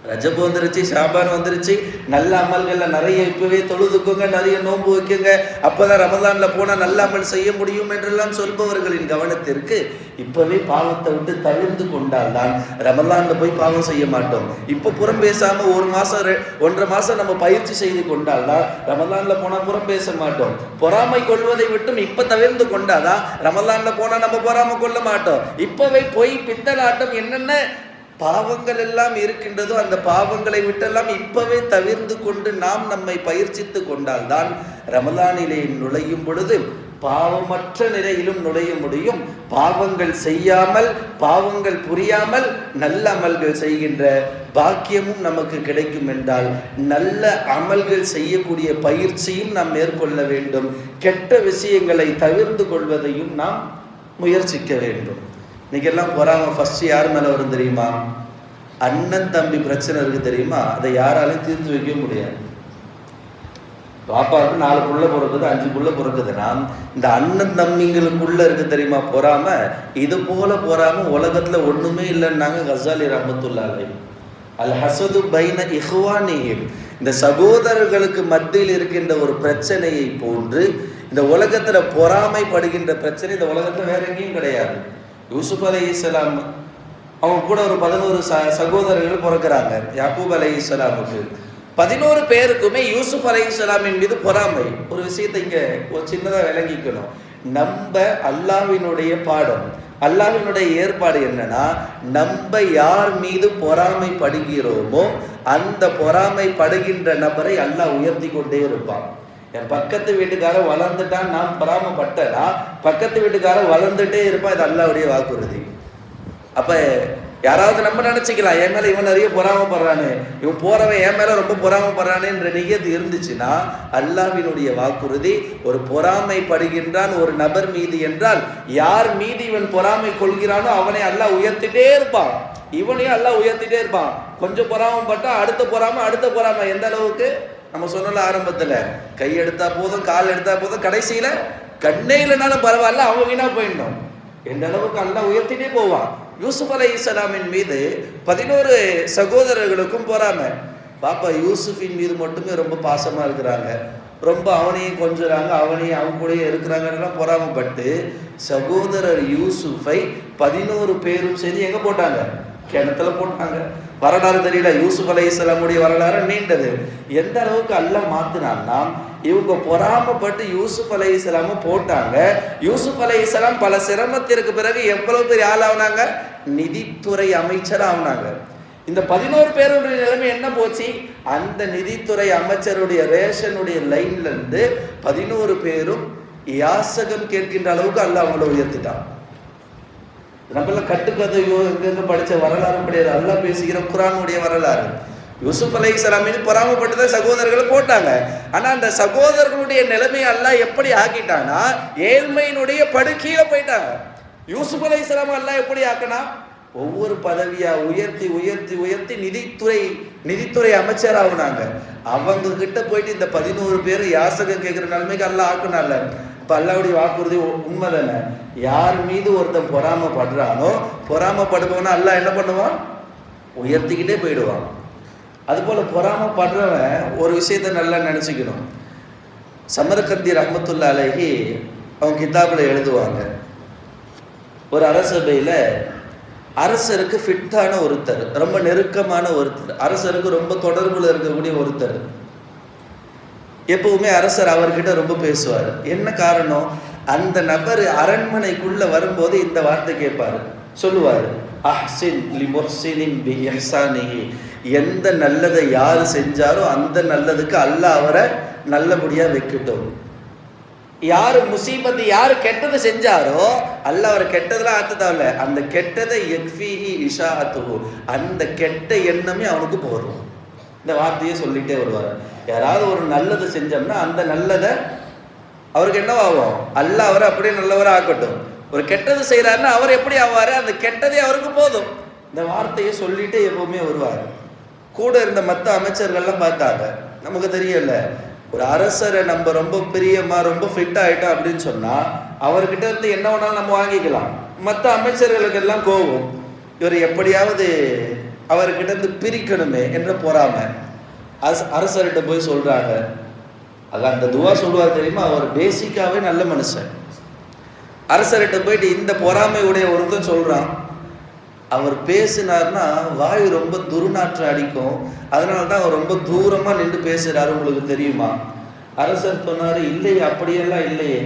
ரஜப் வந்துருச்சு, ஷாபான் வந்துருச்சு, நல்ல அமல்கள்ல நிறைய இப்பவே தொழுதுக்குங்க, நிறைய நோன்பு வைக்குங்க, அப்பதான் ரமலான்ல போனா நல்ல அமல் செய்ய முடியும் என்றெல்லாம் சொல்பவர்களின் கவனத்திற்கு இப்பவே பாவத்தை விட்டு தவிர்த்து கொண்டால்தான் ரமலான்ல போய் பாவம் செய்ய மாட்டோம். இப்ப புறம் பேசாம ஒரு மாசம் 1.5 மாசம் நம்ம பயிற்சி செய்து கொண்டால்தான் ரமலான்ல போனா புறம் பேச மாட்டோம். பொறாமை கொள்வதை விட்டும் இப்ப தவிர்த்து கொண்டாதான் ரமலான்ல போனா நம்ம பொறாமை கொள்ள மாட்டோம். இப்பவே போய் பித்தலாட்டம் என்னென்ன பாவங்கள் எல்லாம் இருக்கின்றதோ அந்த பாவங்களை விட்டெல்லாம் இப்பவே தவிர்த்து கொண்டு நாம் நம்மை பயிற்சித்து கொண்டால்தான் ரமலானிலே நுழையும் பொழுது பாவமற்ற நிலையிலும் நுழைய முடியும். பாவங்கள் செய்யாமல், பாவங்கள் புரியாமல் நல்ல அமல்கள் செய்கின்ற பாக்கியமும் நமக்கு கிடைக்கும் என்றால் நல்ல அமல்கள் செய்யக்கூடிய பயிற்சியும் நாம் மேற்கொள்ள வேண்டும். கெட்ட விஷயங்களை தவிர்த்து கொள்வதையும் நாம் முயற்சிக்க வேண்டும். இன்னைக்கெல்லாம் பொறாம ஃபர்ஸ்ட் யார் மேலே வரும் தெரியுமா? அண்ணன் தம்பி பிரச்சனை இருக்கு தெரியுமா? அதை யாராலையும் தீர்த்து வைக்க முடியாது. பாப்பாவுக்கு 4 புள்ள பிறக்குது, 5 புள்ள பிறக்குதுன்னா இந்த அண்ணன் தம்பிங்களுக்குள்ள இருக்கு தெரியுமா பொறாம? இது போல பொறாம உலகத்துல ஒண்ணுமே இல்லைன்னாங்க கசாலி ரஹ்மத்துல்லாஹி அலைஹி. அல் ஹஸது பைன இஹ்வானிஹிம், இந்த சகோதரர்களுக்கு மத்தியில் இருக்கின்ற ஒரு பிரச்சனையை போன்று இந்த உலகத்துல பொறாமைப்படுகின்ற பிரச்சனை இந்த உலகத்துல வேற எங்கேயும் கிடையாது. யூசுப் அலைஹிஸ்ஸலாம் அவங்க கூட ஒரு 11 சகோதரர்கள் பிறக்கிறாங்க. யாக்கூப் அலைஹிஸ்ஸலாமுக்கு 11 பேருக்குமே யூசுப் அலைஹிஸ்ஸலாமின் மீது பொறாமை. ஒரு விஷயத்தை இங்க ஒரு சின்னதாக விளங்கிக்கணும். நம்ம அல்லாஹ்வினுடைய பாடம், அல்லாஹ்வினுடைய ஏற்பாடு என்னன்னா, நம்ம யார் மீது பொறாமை படுகிறோமோ அந்த பொறாமை படுகின்ற நபரை அல்லாஹ் உயர்த்தி கொண்டே இருப்பான். என் பக்கத்து வீட்டுக்காரன் வளர்ந்துட்டான், நான் பொறாமப்பட்டனா பக்கத்து வீட்டுக்காரன் வளர்ந்துட்டே இருப்பான். இது அல்லாஹ்வுடைய வாக்குறுதி. அப்ப யாராவது நம்ம நினைச்சுக்கலாம், என் மேல இவன் நிறைய பொறாமப்படுறானு, இவன் போறவன் என் மேல ரொம்ப பொறாமப்படுறானேன்ற நியத்து இருந்துச்சுன்னா அல்லாஹ்வினுடைய வாக்குறுதி, ஒரு பொறாமைப்படுகின்றான் ஒரு நபர் மீது என்றால் யார் மீது இவன் பொறாமை கொள்கிறானோ அவனை அல்லாஹ் உயர்த்திட்டே இருப்பான். இவனையும் அல்லாஹ் உயர்த்திட்டே இருப்பான். கொஞ்சம் பொறாமப்பட்டா அடுத்த பொறாமை எந்த அளவுக்கு? நம்ம சொன்னல ஆரம்பத்துல, கை எடுத்தா போதும், கால் எடுத்தா போதும், கடைசியில கண்ணே இல்லைனாலும் பரவாயில்ல அவங்க வீணா போயிடணும் எந்த அளவுக்கு அல்லாஹ் உயர்த்திட்டே போவான். யூசுப் அலைஹிஸ்ஸலாமின் மீது 11 சகோதரர்களுக்கும் பொறாமை. பாப்பா யூசுஃபின் மீது மட்டுமே ரொம்ப பாசமா இருக்கிறாங்க, ரொம்ப அவனையும் கொஞ்சுறாங்க, அவனையும் அவங்க கூடயே இருக்கிறாங்கலாம் பொறாமப்பட்டு சகோதரர் யூசுஃபை 11 பேரும் சேர்ந்து எங்க போட்டாங்க? கிணத்துல போட்டாங்க. வரலாறு தெரியல, யூசுப் அலைஹிஸ்ஸலாமுடைய வரலாறு நீண்டது. எந்த அளவுக்கு அல்லாஹ் மாத்தினான்னா, இவங்க பொறாமப்பட்டு யூசுப் அலைஹிஸ்ஸலாம போட்டாங்க. யூசுப் அலைஹிஸ்ஸலாம் பல சிரமத்திற்கு பிறகு எவ்வளவு பெரிய ஆள் ஆனாங்க? நிதித்துறை அமைச்சர் ஆனாங்க. இந்த 11 பேருடைய நிலைமை என்ன போச்சு? அந்த நிதித்துறை அமைச்சருடைய ரேஷனுடைய லைன்ல இருந்து 11 பேரும் யாசகம் கேட்கின்ற அளவுக்கு அல்லாஹ் அவங்கள உயர்த்திட்டான். நம்மள கட்டுக்கதையோ எங்க படிச்ச வரலாறு கிடையாது, அல்லாஹ் பேசுகிற குர்ஆனுடைய வரலாறு. யூசுப் அலைஹிஸ்ஸலாம் மீது பொறாமப்பட்டு சகோதரர்களை போட்டாங்க. ஆனா அந்த சகோதரர்களுடைய நிலைமையை அல்லாஹ் எப்படி ஆக்கிட்டானா, ஏழ்மையினுடைய படுக்கையில போயிட்டாங்க. யூசுப் அலைஹிஸ்ஸலாம் அல்லாஹ் எப்படி ஆக்கினா, ஒவ்வொரு பதவியா உயர்த்தி உயர்த்தி உயர்த்தி நிதித்துறை அமைச்சர் ஆகுனாங்க. அவங்க கிட்ட போயிட்டு இந்த 11 பேர் யாசகம் கேட்கிற நிலைமைக்கு அல்லாஹ் ஆக்குனால. இப்போ அல்லாஹ்வுடைய வாக்குறுதி உண்மை தானே? யார் மீது ஒருத்தன் பொறாமப்படுறானோ, பொறாமப்படுபவனா அல்லாஹ் என்ன பண்ணுவான்? உயர்த்திக்கிட்டே போயிடுவான். அதுபோல் பொறாமப்படுறவன் ஒரு விஷயத்தை நல்லா நினச்சிக்கணும். சமர்கந்தி ரஹ்மத்துல்லாஹி அலைஹி அவங்க கிதாபில் எழுதுவாங்க, ஒரு அரசபையில் அரசருக்கு ஃபிட்டான ஒருத்தர், ரொம்ப நெருக்கமான ஒருத்தர், அரசருக்கு ரொம்ப தொடர்பில் இருக்கக்கூடிய ஒருத்தர், எப்பவுமே அரசர் அவர்கிட்ட ரொம்ப பேசுவார். என்ன காரணம்? அந்த நபர் அரண்மனைக்குள்ள வரும்போது இந்த வார்த்தை கேட்பாரு, சொல்லுவார், அஹ்சின் லி முஹ்சினின் பி இஹ்சானிஹி, எந்த நல்லதை யார் செஞ்சாரோ அந்த நல்லதுக்கு அல்லாஹ் அவரை நல்லபடியா வைக்கட்டும். யாரு முசீபத்து, யாரு கெட்டதை செஞ்சாரோ அல்லாஹ் அவரை கெட்டதெல்லாம் ஆத்ததாவில்ல, அந்த கெட்டதை யக்ஃபீஹி இஷாஅத்துஹு, அந்த கெட்ட எண்ணமே அவனுக்கு போதும். இந்த வார்த்தையை சொல்லிட்டே வருவார். யாராவது ஒரு நல்லது செஞ்சோம்னா அந்த நல்லதை அவருக்கு என்ன ஆகும்? அல்லாஹ் அவரை அப்படியே நல்லவரை ஆக்கட்டும். ஒரு கெட்டது செய்யறாருன்னா அவர் எப்படி ஆவாரு? அந்த கெட்டதே அவருக்கு போதும். இந்த வார்த்தையை சொல்லிட்டு எப்பவுமே வருவார். கூட இருந்த மற்ற அமைச்சர்கள்லாம் பார்த்தாங்க, நமக்கு தெரியல, ஒரு அரசரை நம்ம ரொம்ப பிரியமா ரொம்ப ஃபிட் ஆகிட்டோம் அப்படின்னு சொன்னால் அவர்கிட்ட இருந்து என்ன வேணாலும் நம்ம வாங்கிக்கலாம். மற்ற அமைச்சர்களுக்கு எல்லாம் கோபம், இவர் எப்படியாவது அவர்கிட்ட இருந்து பிரிக்கணுமே என்ற பொறாம அரசர்கிட்ட போய் சொல்றாங்க. அது அந்த துவா சொல்லுவார் தெரியுமா, அவர் பேசிக்காவே நல்ல மனுஷன். அரசர்கிட்ட போயிட்டு இந்த பொறாமையுடைய ஒருத்தன் சொல்றான், அவர் பேசினார்னா வாய் ரொம்ப துர்நாற்றம் அடிக்கும், அதனால தான் அவர் ரொம்ப தூரமா நின்று பேசுறாரு, உங்களுக்கு தெரியுமா? அரசர் சொன்னாரு, இல்லையே அப்படியெல்லாம் இல்லையே,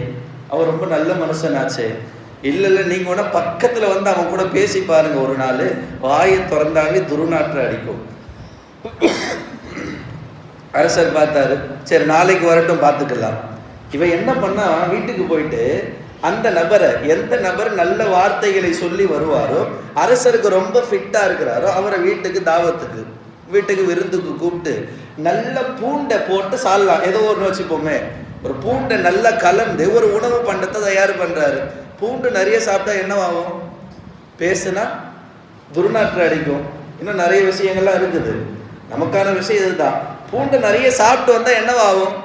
அவர் ரொம்ப நல்ல மனுஷனாச்சே. இல்லை நீங்க வேணா பக்கத்துல வந்து அவன் கூட பேசி பாருங்க, ஒரு நாள் வாயை திறந்தாவே துர்நாற்றம் அடிக்கும். அரசர் பார்த்தாரு, சரி நாளைக்கு வரட்டும் பார்த்துக்கலாம். இவன் என்ன பண்ணா, வீட்டுக்கு போயிட்டு அந்த நபரை, எந்த நபர் நல்ல வார்த்தைகளை சொல்லி வருவாரோ, அரசருக்கு ரொம்ப ஃபிட்டா இருக்கிறாரோ, அவரை வீட்டுக்கு விருந்துக்கு கூப்பிட்டு நல்ல பூண்டை போட்டு சால்லாம், ஏதோ ஒன்று வச்சுப்போமே, ஒரு பூண்டை நல்லா கலந்து ஒரு உணவு பண்டத்தை தயார் பண்றாரு. பூண்டு நிறைய சாப்பிட்டா என்னவாகும்? பேசுனா துர்நாற்றம் அடிக்கும். இன்னும் நிறைய விஷயங்கள்லாம் இருக்குது, நமக்கான விஷயம் இதுதான். பூண்டு நிறைய சாப்பிட்டு வந்தா என்னவாகும்?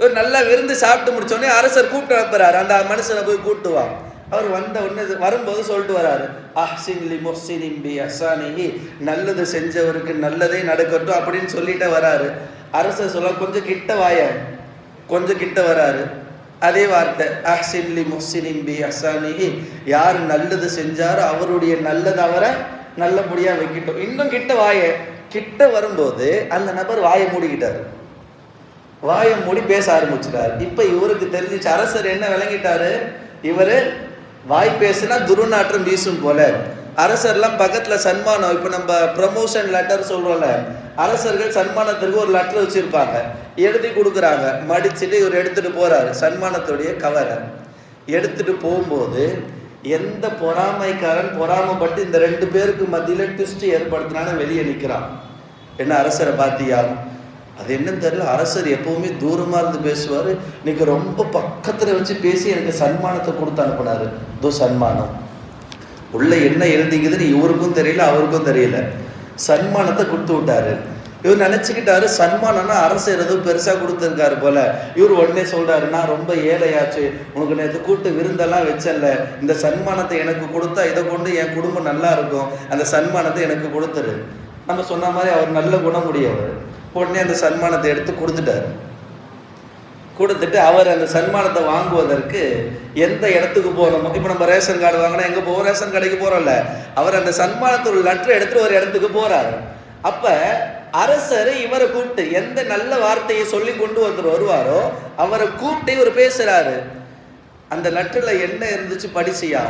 ஒரு நல்லா விருந்து சாப்பிட்டு முடிச்சோடனே அரசர் கூப்பிட்டு வைப்பாரு, அந்த மனுஷனை போய் கூப்பிட்டுவா. அவர் வந்த உடனே வரும்போது சொல்லிட்டு வராரு, அஹ்சின்லி முஹ்சினின் பி அஹ்சானிஹி, நல்லது செஞ்சவருக்கு நல்லதே நடக்கட்டும் அப்படின்னு சொல்லிட்டு வராரு. அரசர் சொல்ல, கொஞ்சம் கிட்ட வராரு, அதே வார்த்தை, அஹ்சின்லி முஹ்சினின் பி அஹ்சானிஹி, யார் நல்லது செஞ்சாரோ அவருடைய நல்லது அவரை நல்லபடியா வைக்கட்டும். இன்னும் கிட்ட வரும்போது அந்த நபர் வாயை மூடி பேச ஆரம்பிச்சிட்டாரு. இப்ப இவருக்கு தெரிஞ்சிச்சு, அரசர் என்ன விளங்கிட்டாரு, இவரு வாய் பேசுனா துர்நாற்றம் வீசும் போல. அரசர்லாம் பக்கத்துல சன்மானம், இப்ப நம்ம ப்ரமோஷன் லெட்டர் சொல்றோம்ல, அரசர்கள் சன்மானத்திற்கு ஒரு லெட்டர் வச்சிருப்பாங்க, எழுதி கொடுக்குறாங்க, மடிச்சுட்டு இவர் எடுத்துட்டு போறாரு. சன்மானத்துடைய கவரை எடுத்துட்டு போகும்போது எந்த பொறாமைப்பட்டு இந்த 2 பேருக்கு மத்தியில ட்விஸ்ட் ஏற்படுத்தினாலும் வெளியே நிற்கிறான். என்ன அரசரை பார்த்தியா? அது என்னன்னு தெரியல, அரசர் எப்பவுமே தூரமா இருந்து பேசுவாரு, இன்னைக்கு ரொம்ப பக்கத்துல வச்சு பேசி எனக்கு சன்மானத்தை கொடுத்து அனுப்பினாரு. சன்மானம் உள்ள என்ன எழுதிக்குதுன்னு இவருக்கும் தெரியல அவருக்கும் தெரியல, சன்மானத்தை கொடுத்து விட்டாரு. இவர் நினைச்சுக்கிட்டாரு சன்மானம்னா அரசர் ஏதோ பெருசா கொடுத்துருக்காரு போல. இவர் உடனே சொல்றாரு, நான் ரொம்ப ஏழையாச்சு, உனக்கு நேற்று கூட்டு விருந்தெல்லாம் வச்சல, இந்த சன்மானத்தை எனக்கு கொடுத்தா இதை கொண்டு என் குடும்பம் நல்லா இருக்கும், அந்த சன்மானத்தை எனக்கு கொடுத்துரு. நம்ம சொன்ன மாதிரி அவர் நல்ல குணமுடையவர். உடனே அந்த சன்மானத்தை எடுத்து கொடுத்துட்டு அவர் அந்த சன்மானத்தை வாங்குவதற்கு எந்த இடத்துக்கு போகணுமோ, இப்போ நம்ம ரேஷன் கார்டு வாங்கினா எங்கே போவோம்? ரேஷன் கடைக்கு போகிறோம்ல. அவர் அந்த சன்மானத்தோட லெட்டர் எடுத்துட்டு ஒரு இடத்துக்கு போறாரு. அப்ப அரசர் இவரை கூப்பிட்டு எந்த நல்ல வார்த்தையை சொல்லி கொண்டு வருவாரோ அவரை கூப்பிட்டு இவர் பேசுறாரு. அந்த லெட்டர்ல என்ன இருந்துச்சு படிச்சியா?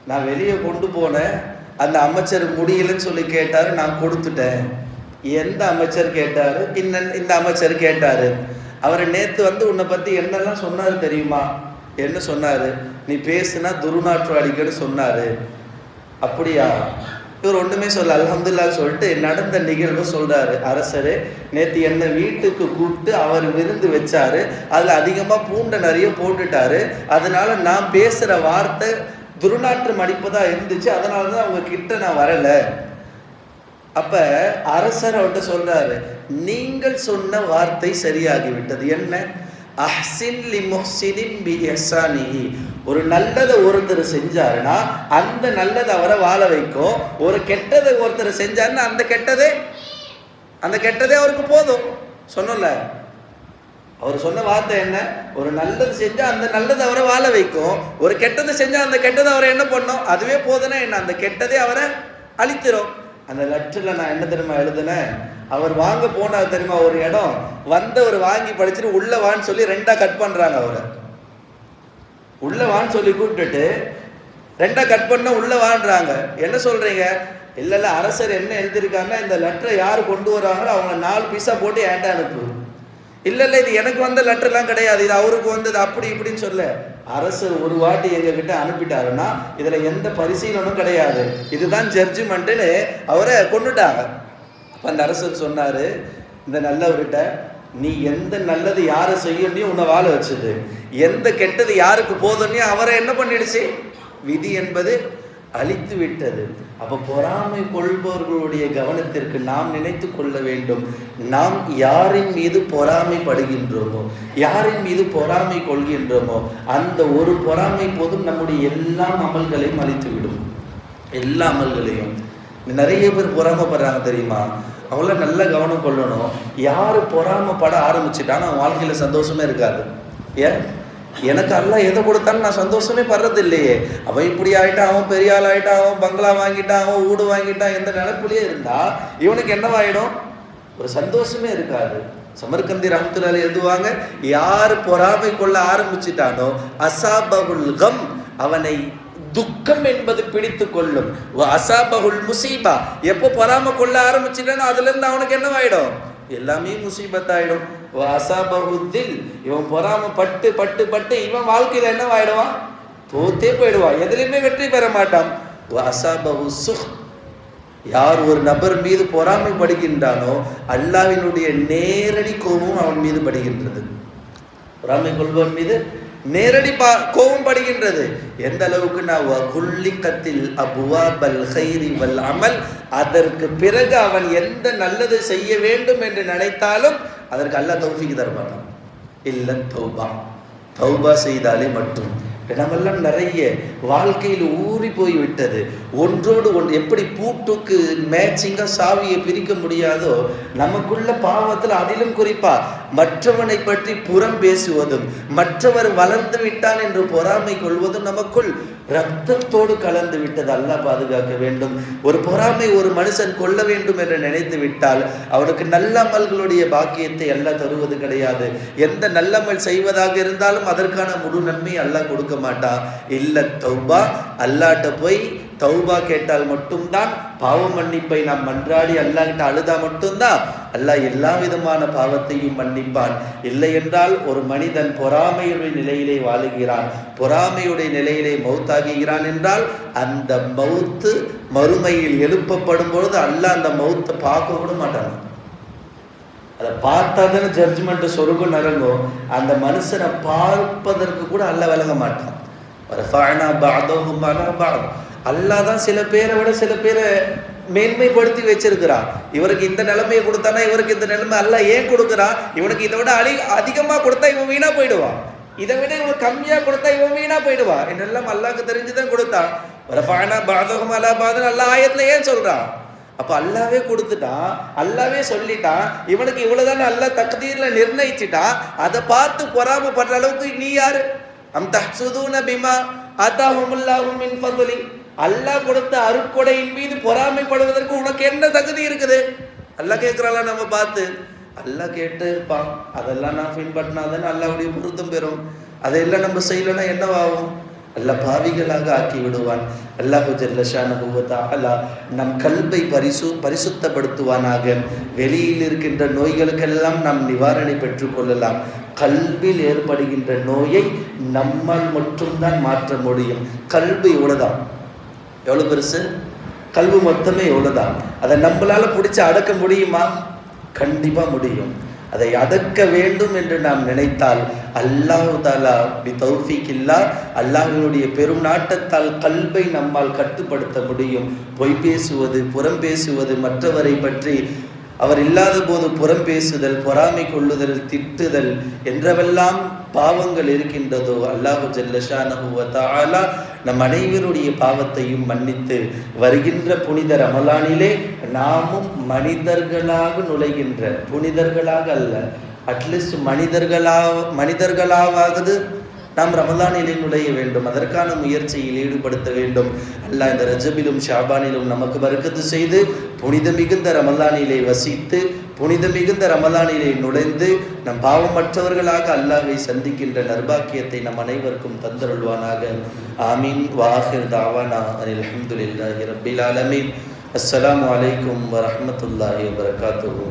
நான் வெளியே கொண்டு போனேன், அந்த அமைச்சர் முடியலன்னு சொல்லி கேட்டாரு, நான் கொடுத்துட்டேன். எந்த அமைச்சர் கேட்டாரு? இந்த அமைச்சர் கேட்டாரு. அவர் நேத்து வந்து உன்னை பத்தி என்னெல்லாம் சொன்னாரு தெரியுமா? என்ன சொன்னாரு? நீ பேசுனா துர்நாற்றம் அடிக்கன்னு சொன்னாரு. அப்படியா? இவர் ஒண்ணுமே சொல்ல, அல்ஹம்துலில்லாஹ் சொல்லிட்டு நடந்த நிகழ்வு சொல்றாரு. அரசரு நேத்து என்ன வீட்டுக்கு கூப்பிட்டு அவர் விருந்து வச்சாரு, அதுல அதிகமா பூண்டை நிறைய போட்டுட்டாரு, அதனால நான் பேசுற வார்த்தை துர்நாற்றம் அடிப்பதா இருந்துச்சு, அதனாலதான் அவங்க கிட்ட நான் வரல. அப்ப அரசர் அவர்கிட்ட சொல்றாரு, நீங்கள் சொன்ன வார்த்தை சரியாகிவிட்டது. என்ன? அஹ்சின் லி முஹ்சினின் பி இஹ்சானிஹி, ஒரு நல்லதை ஒருத்தர் செஞ்சாருன்னா அந்த நல்லதை அவரை வாழ வைக்கும். ஒரு கெட்டதை ஒருத்தர் செஞ்சாருன்னா அந்த கெட்டதே அவருக்கு போதும். சொன்னல, அவர் சொன்ன வார்த்தை என்ன? ஒரு நல்லது செஞ்சா அந்த நல்லதை அவரை வாழ வைக்கும், ஒரு கெட்டதை செஞ்சா அந்த கெட்டதை அவரை என்ன பண்ணும்? அதுவே போதுன்னா என்ன? அந்த கெட்டதே அவரை அழித்திரும். அந்த லெட்டர்ல நான் என்ன தெரியுமா எழுதுனேன்? அவர் வாங்க போனார் தெரியுமா ஒரு இடம், வந்தவர் வாங்கி படிச்சுட்டு உள்ள வான்னு சொல்லி 2ஆ கட் பண்றாங்க. அவரை உள்ள வான்னு சொல்லி கூப்பிட்டுட்டு 2ஆ கட் பண்ண உள்ள வான்றாங்க. என்ன சொல்றீங்க? இல்ல அரசர் என்ன எழுதியிருக்காங்கன்னா, இந்த லெட்டரை யாரு கொண்டு வராங்களோ அவங்க 4 பீஸா போட்டு ஏன்டா அனுப்பு. இல்ல இது எனக்கு வந்த லெட்டர்லாம் கிடையாது, இது அவருக்கு வந்தது, அப்படி இப்படின்னு சொல்ல. அரசர் ஒரு வாட்டி எங்க கிட்ட அனுப்பிட்டாருன்னா இதுல எந்த பரிசீலனும் கிடையாது, இதுதான் ஜட்ஜ்மெண்ட்னு அவரை கொண்டுட்டாங்க. அப்ப அந்த அரசர் சொன்னாரு இந்த நல்லவர்கிட்ட, நீ எந்த நல்லது யாரை செய்யணும் உன்னை வாழ வச்சது, எந்த கெட்டது யாருக்கு போதும்னு அவரை என்ன பண்ணிடுச்சு? விதி என்பது அழித்து விட்டது. அப்போ பொறாமை கொள்பவர்களுடைய கவனத்திற்கு நாம் நினைத்து கொள்ள வேண்டும், நாம் யாரின் மீது பொறாமைப்படுகின்றோமோ, யாரின் மீது பொறாமை கொள்கின்றோமோ, அந்த ஒரு பொறாமை போதும் நம்முடைய எல்லா அமல்களையும் அழித்துவிடும். எல்லா அமல்களையும். நிறைய பேர் பொறாமைப்படுறாங்க தெரியுமா? அவங்கள நல்ல கவனம் கொள்ளணும். யார் பொறாமைப்பட ஆரம்பிச்சுட்டான்னு அவன் வாழ்க்கையில் சந்தோஷமே இருக்காது. ஏன்? எனக்கு எல்லாம் எதை கொடுத்தாலும் நான் சந்தோஷமே படுறது இல்லையே. அவன் இப்படி ஆகிட்டான், அவன் பெரிய ஆள் ஆகிட்டான், அவன் பங்களா வாங்கிட்டான், அவன் வீடு வாங்கிட்டான், எந்த நினைப்புலேயே இருந்தா இவனுக்கு என்னவாயிடும்? ஒரு சந்தோஷமே இருக்காது. சமர்கந்தி ரஹ்மத்துல்லாஹி எழுதுவாங்க, யார் பொறாமை கொள்ள ஆரம்பிச்சுட்டானோ அசாபகுல் கம், அவனை துக்கம் என்பது பிடித்து கொள்ளும். அசாபகுல் முசீபா, எப்போ பொறாமை கொள்ள ஆரம்பிச்சுட்டானோ அதுல இருந்து அவனுக்கு என்னவாயிடும்? எல்லாமே முசீபத்தாயிடும். அசாபகுதில், இவன் பொறாம பட்டு பட்டு பட்டு இவன் வாழ்க்கையில என்னவாயிடுவான்? தோத்தே போயிடுவான், எதுலையுமே வெற்றி பெற மாட்டான். அசாபகு சுஹ், யார் ஒரு நபர் மீது பொறாமைப்படுகின்றானோ அல்லாஹ்வினுடைய நேரடி கோபம் அவன் மீது படுகின்றது. பொறாமை கொள்பவன் மீது நேரடி கோபம் படுகின்றது. எந்த அளவுக்கு குல்லிகத்தில் அபுவாபல் கைரி வல் அமல், அதற்கு பிறகு அவன் எந்த நல்லது செய்ய வேண்டும் என்று நினைத்தாலும் அதற்கு அல்லாஹ் தௌஃபீக் தரமாட்டான். இல்ல தௌபா, தௌபா செய்தாலே மட்டும். இடமெல்லாம் நிறைய வாழ்க்கையில் ஊறி போய் விட்டது. ஒன்றோடு ஒன்று எப்படி பூட்டுக்கு மேட்சிங்காக சாவியை பிரிக்க முடியாதோ, நமக்குள்ள பாவத்தில் அதிலும் குறிப்பா மற்றவனை பற்றி புறம் பேசுவதும், மற்றவர் வளர்ந்து விட்டான் என்று பொறாமை கொள்வதும் நமக்குள் ரத்தத்தோடு கலந்து விட்டது. அல்லாஹ் பாதுகாக்க வேண்டும். ஒரு பொறாமை ஒரு மனுஷன் கொள்ள வேண்டும் என்று நினைத்து விட்டால் அவனுக்கு நல்ல அமல்களுடைய பாக்கியத்தை அல்லாஹ் தருவது கிடையாது. எந்த நல்லமல் செய்வதாக இருந்தாலும் அதற்கான முழு நன்மை அல்லாஹ் கொடுக்க மாட்டான். இல்ல தௌபா, அல்லாஹ்ட்ட போய் தௌபா கேட்டால் மட்டும்தான், பாவ மன்னிப்பை நாம் மன்றாடி அல்லாஹ்கிட்ட அழுதா மட்டும்தான் அல்லாஹ் எல்லா விதமான பாவத்தையும் மன்னிப்பான். இல்லை என்றால் ஒரு மனிதன் பொறாமையுடைய நிலையிலே வாழுகிறான், பொறாமையுடைய நிலையிலே மௌத்தாகுகிறான் என்றால் அந்த மௌத்து மறுமையில் எழுப்பப்படும் பொழுது அல்லாஹ் அந்த மௌத்தை பார்க்க கூட மாட்டான். அதை பார்த்தா தானே ஜட்ஜ்மெண்ட் சொருகும் நரங்கும். அந்த மனுஷனை பார்ப்பதற்கு கூட அல்லாஹ் விளங்க மாட்டான். அல்லாஹ் தான் சில பேரை விட சில பேரை மேன்மைப்படுத்தி வச்சிருக்கிறான். இவருக்கு இந்த நிலைமையை கொடுத்தானா இவருக்கு இந்த நிலைமை அல்லாஹ் ஏன் கொடுக்குறான்? இவனுக்கு இதை விட அதிகமாக கொடுத்தா இவன் வீணா போயிடுவான், இதை விட இவன் கம்மியாக கொடுத்தா இவன் வீணா போயிடுவான் என்னெல்லாம் அல்லாஹ்க்கு தெரிஞ்சுதான் கொடுத்தான். அல்லாஹ் ஆயத்துல ஏன் சொல்றான்? அப்ப அல்லாவே கொடுத்துட்டான், அல்லாவே சொல்லிட்டான், இவனுக்கு இவ்வளவுதான் அல்லாஹ் தக்தீர்ல நிர்ணயிச்சுட்டான். அதை பார்த்து பொறாமைப்படுற அளவுக்கு நீ யாரு? அம் தஹ்சுதூன பிமா ஆதாஹுமுல்லாஹு மின் ஃபத்லி, அல்லாஹ் கொடுத்த அருட்கொடையின் மீது பொறாமைப்படுவதற்கு உனக்கு என்ன தகுதி இருக்குது? அல்லாஹ் கேட்கிறாளா நம்ம பார்த்து? அல்லாஹ் கேட்டு இருப்பான். அதெல்லாம் நான் பின்பற்றினாதான் அல்லாஹ்வுடைய பொருத்தம் பெறும். அதையெல்லாம் நம்ம செய்யலன்னா என்னவாகும்? அல்லாஹ் பாவிகளாக ஆக்கி விடுவான். அல்லாஹு ஜல்ல ஷானஹு வ தஆலா நம் கல்பை பரிசுத்தப்படுத்துவானாக. வெளியில் இருக்கின்ற நோய்களுக்கெல்லாம் நாம் நிவாரணை பெற்றுக்கொள்ளலாம். கல்பில் ஏற்படுகின்ற நோயை நம்மால் மட்டும்தான் மாற்ற முடியும். கல்பு எவ்வளவுதான், எவ்வளவு பெருசு? கல்பு மொத்தமே எவ்வளவுதான். அதை நம்மளால பிடிச்சி அடக்க முடியுமா? கண்டிப்பா முடியும். அதை அடக்க வேண்டும் என்று நாம் நினைத்தால் அல்லாஹ் தஆலா பி தௌஃபீக்கில்லா, அல்லாஹ்வினுடைய பெரும் நாட்டத்தால் கல்பை நம்மால் கட்டுப்படுத்த முடியும். பொய் பேசுவது, புறம் பேசுவது, மற்றவரை பற்றி அவர் இல்லாத போது புறம் பேசுதல், பொறாமை கொள்ளுதல், திட்டுதல் என்றவெல்லாம் பாவங்கள் இருக்கின்றதோ அல்லாஹு ஜல்ல ஷானஹு வ தஆலா நம் அனைவருடைய பாவத்தையும் மன்னித்து வருகின்ற புனித ரமலானிலே நாமும் மனிதர்களாக நுழைகின்ற, புனிதர்களாக அல்ல, அட்லீஸ்ட் மனிதர்களாவது நாம் ரமலானிலே நுழைய வேண்டும். அதற்கான முயற்சியில் ஈடுபடுத்த வேண்டும். அல்லாஹ் இந்த ரஜபிலும் ஷாபானிலும் நமக்கு பரக்கத்து செய்து புனித மிகுந்த ரமலானிலே வசித்து புனித மிகுந்த ரமலானிலே நுழைந்து நம் பாவமற்றவர்களாக அல்லாஹ்வை சந்திக்கின்ற நர்பாக்கியத்தை நம் அனைவருக்கும் தந்தருள்வானாக. ஆமீன். வாஹிர் தாவானா அனில் ஹம்துலில்லாஹி ரப்பில் ஆலமீன். அஸ்ஸலாமு அலைக்கும் வரஹ்மத்துல்லாஹி வபரகாத்துஹு.